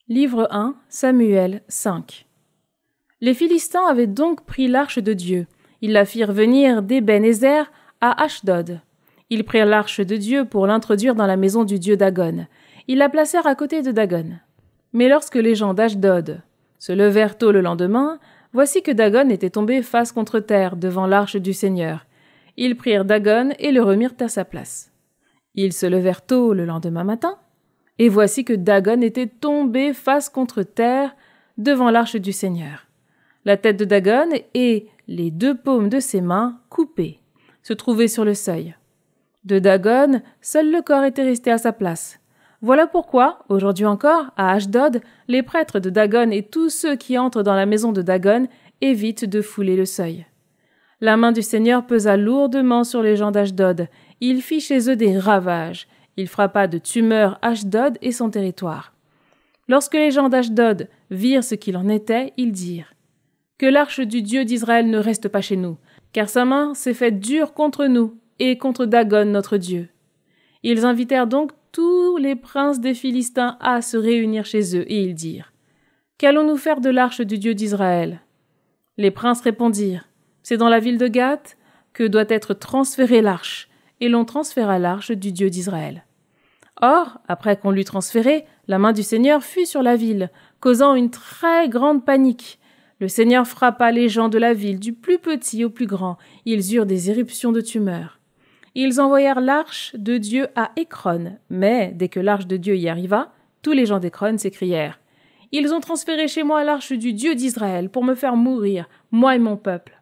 Livre 1, Samuel 5. Les Philistins avaient donc pris l'arche de Dieu. Ils la firent venir d'Eben-Ézer à Ashdod. Ils prirent l'arche de Dieu pour l'introduire dans la maison du dieu Dagon. Ils la placèrent à côté de Dagon. Mais lorsque les gens d'Ashdod se levèrent tôt le lendemain, voici que Dagon était tombé face contre terre devant l'arche du Seigneur. Ils prirent Dagon et le remirent à sa place. Ils se levèrent tôt le lendemain matin, et voici que Dagon était tombé face contre terre devant l'arche du Seigneur. La tête de Dagon et les deux paumes de ses mains, coupées, se trouvaient sur le seuil. De Dagon, seul le corps était resté à sa place. Voilà pourquoi, aujourd'hui encore, à Ashdod, les prêtres de Dagon et tous ceux qui entrent dans la maison de Dagon évitent de fouler le seuil. La main du Seigneur pesa lourdement sur les gens d'Ashdod. Il fit chez eux des ravages. Il frappa de tumeurs Ashdod et son territoire. Lorsque les gens d'Ashdod virent ce qu'il en était, ils dirent « Que l'arche du Dieu d'Israël ne reste pas chez nous, car sa main s'est faite dure contre nous et contre Dagon notre Dieu. » Ils invitèrent donc tous les princes des Philistins à se réunir chez eux, et ils dirent « Qu'allons-nous faire de l'arche du Dieu d'Israël » Les princes répondirent « C'est dans la ville de Gath que doit être transférée l'arche. » Et l'on transféra l'arche du Dieu d'Israël. Or, après qu'on l'eut transférée, la main du Seigneur fut sur la ville, causant une très grande panique. Le Seigneur frappa les gens de la ville, du plus petit au plus grand. Ils eurent des éruptions de tumeurs. Ils envoyèrent l'arche de Dieu à Écron, mais dès que l'arche de Dieu y arriva, tous les gens d'Écron s'écrièrent « Ils ont transféré chez moi l'arche du Dieu d'Israël pour me faire mourir, moi et mon peuple. »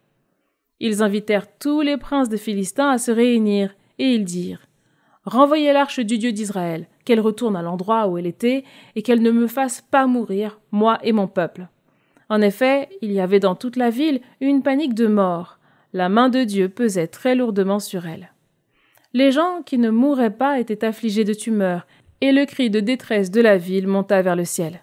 Ils invitèrent tous les princes des Philistins à se réunir, et ils dirent « Renvoyez l'arche du Dieu d'Israël, qu'elle retourne à l'endroit où elle était, et qu'elle ne me fasse pas mourir, moi et mon peuple. » En effet, il y avait dans toute la ville une panique de mort. La main de Dieu pesait très lourdement sur elle. Les gens qui ne mouraient pas étaient affligés de tumeurs, et le cri de détresse de la ville monta vers le ciel.